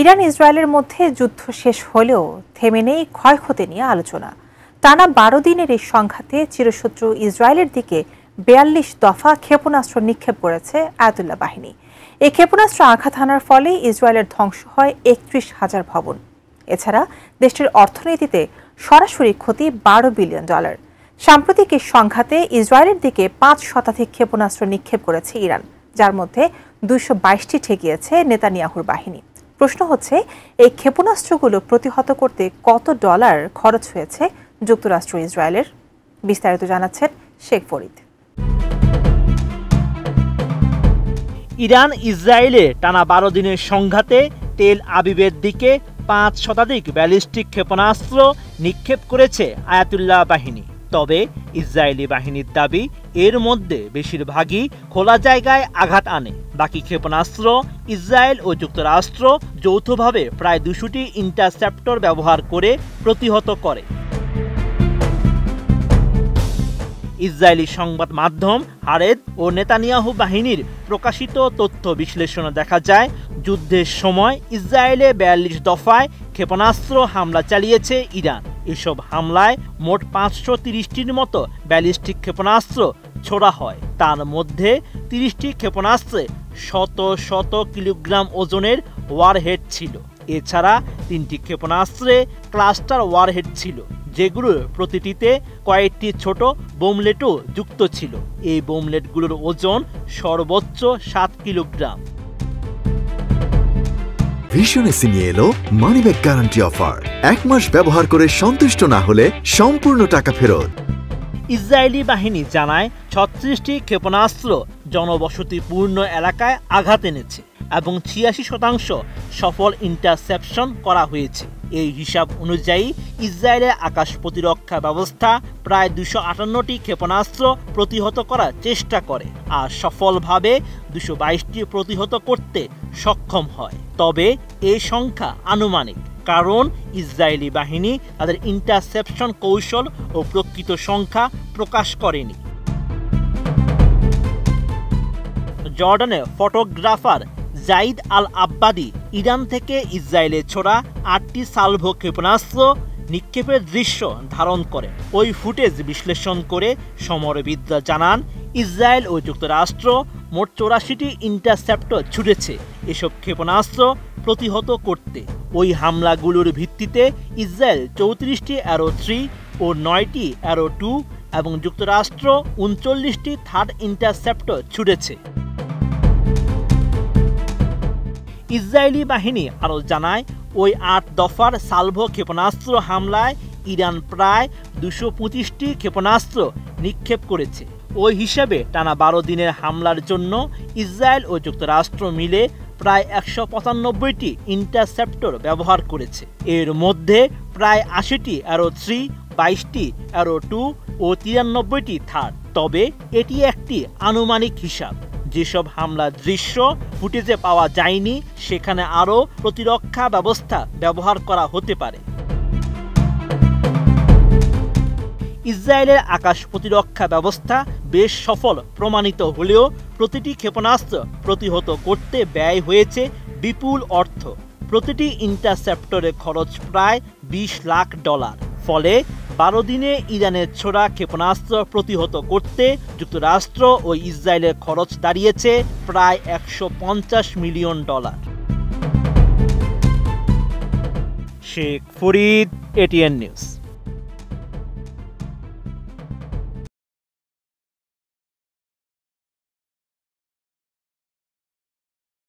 Iran ইসরায়েলের মধ্যে যুদ্ধ শেষ হলেও থেমে নেই ক্ষয়ক্ষতি নিয়ে আলোচনা। টানা ১২ দিনের এই সংঘাতে চিরশত্রু ইসরায়েলের দিকে ৪২ দফা ক্ষেপণাস্ত্র নিক্ষেপ করেছে আয়াতুল্লাহ বাহিনী। এই ক্ষেপণাস্ত্র আঘাত হানার ফলে ইসরায়েলের ধ্বংস হয় ৩১,০০০ ভবন। এছাড়া দেশটির অর্থনীতিতে সরাসরি ক্ষতি $১২ বিলিয়ন। সাম্প্রতিক এই সংঘাতে ইসরায়েলের দিকে ৫ শতাধিক ক্ষেপণাস্ত্র নিক্ষেপ করেছে ইরান, যার মধ্যে ২২২টি ঠেকিয়েছে নেতানিয়াহুর বাহিনী। প্রশ্ন হচ্ছে, এই ক্ষেপণাস্ত্রগুলো প্রতিহত করতে কত ডলার খরচ হয়েছে যুক্তরাষ্ট্র ইসরায়েলের? বিস্তারিত জানাচ্ছেন শেখ ফরিদ। ইরান ইসরায়েলে টানা ১২ দিনের সংঘাতে তেল আবিবের দিকে ৫ শতাধিক ব্যালিস্টিক ক্ষেপণাস্ত্র নিক্ষেপ করেছে আয়াতুল্লাহ বাহিনী। তবে ইসরায়েলি বাহিনীর দাবি, এর মধ্যে বেশিরভাগই খোলা জায়গায় আঘাত আনে। বাকি ক্ষেপণাস্ত্র ইসরায়েল ও যুক্তরাষ্ট্র যৌথভাবে প্রায় ২০০টি ইন্টারসেপ্টর ব্যবহার করে প্রতিহত করে। ইসরায়েলি সংবাদ মাধ্যম হারেদ ও নেতানিয়াহু বাহিনীর প্রকাশিত তথ্য বিশ্লেষণে দেখা যায়, যুদ্ধের সময় ইসরায়েলে ৪২ দফায় ক্ষেপণাস্ত্র হামলা চালিয়েছে ইরান। এসব হামলায় মোট ৫৩০টির মতো ব্যালিস্টিক ক্ষেপণাস্ত্র ছোড়া হয়। তার মধ্যে ৩০টি ক্ষেপণাস্ত্রে শত শত কিলোগ্রাম ওজনের ওয়ারহেড ছিল। এছাড়া ৩টি ক্ষেপণাস্ত্রে ক্লাস্টার ওয়ারহেড ছিল, যেগুলোর প্রতিটিতে কয়েকটি ছোট বোমলেটও যুক্ত ছিল। এই বোমলেটগুলোর ওজন সর্বোচ্চ ৭ কিলোগ্রাম। ভীষণ এসি নিয়ে এলো মানিব্যাগ গ্যারান্টি অফার। ১ মাস ব্যবহার করে সন্তুষ্ট না হলে সম্পূর্ণ টাকা ফেরত। ইসরায়েলি বাহিনী জানায় ৩৬টি ক্ষেপণাস্ত্র জনবসতিপূর্ণ এলাকায় আঘাত এনেছে এবং ৮৬% সফল ইন্টারসেপশন করা হয়েছে। এই হিসাব অনুযায়ী ইসরায়েলের আকাশ প্রতিরক্ষা ব্যবস্থা প্রায় ২৫৮টি ক্ষেপণাস্ত্র প্রতিহত করার চেষ্টা করে আর সফলভাবে ২২২টি প্রতিহত করতে সক্ষম হয়। তবে এই সংখ্যা আনুমানিক, কারণ ইসরায়েলি বাহিনী তাদের ইন্টারসেপশন কৌশল ও প্রকৃত সংখ্যা প্রকাশ করেনি। জর্ডানের ফটোগ্রাফার জাইদ আল আব্বাদি ইরান থেকে ইসরায়েলে ছোড়া ৮টি সালভো ক্ষেপণাস্ত্র নিক্ষেপের দৃশ্য ধারণ করে। ওই ফুটেজ বিশ্লেষণ করে সমরবিদরা জানান, ইসরায়েল ও যুক্তরাষ্ট্র মোট ৮৪টি ইন্টারসেপ্টর ছুটেছে এসব ক্ষেপণাস্ত্র প্রতিহত করতে। ওই হামলাগুলোর ভিত্তিতে ইসরায়েল ৩৪টি অ্যারো 3 ও 9টি অ্যারো 2 এবং যুক্তরাষ্ট্র ৩৯টি থার্ড ইন্টারসেপ্টর ছুটেছে। ইসরায়েলি বাহিনী আরও জানায়, ওই ৮ দফার সালভো ক্ষেপণাস্ত্র হামলায় ইরান প্রায় ২২৫টি ক্ষেপণাস্ত্র নিক্ষেপ করেছে। ওই হিসাবে টানা ১২ দিনের হামলার জন্য ইসরায়েল ও যুক্তরাষ্ট্র মিলে প্রায় ১৯৫টি ইন্টারসেপ্টর ব্যবহার করেছে। এর মধ্যে প্রায় ৮০টি অ্যারো 3, ২২টি অ্যারো 2 ও ৯৩টি থার্ড। তবে এটি একটি আনুমানিক হিসাব। যেসব হামলার দৃশ্য ফুটেজে পাওয়া যায়নি, সেখানে আরও প্রতিরক্ষা ব্যবস্থা ব্যবহার করা হতে পারে। ইসরায়েলের আকাশ প্রতিরক্ষা ব্যবস্থা বেশ সফল প্রমাণিত হলেও প্রতিটি ক্ষেপণাস্ত্র প্রতিহত করতে ব্যয় হয়েছে বিপুল অর্থ। প্রতিটি ইন্টারসেপ্টরে খরচ প্রায় $২০ লাখ। ফলে ১২ দিনে ইরানের ছোড়া ক্ষেপণাস্ত্র প্রতিহত করতে যুক্তরাষ্ট্র ও ইসরায়েলের খরচ দাঁড়িয়েছে প্রায় $১৫০ million. Sheikh Farid, ATN news.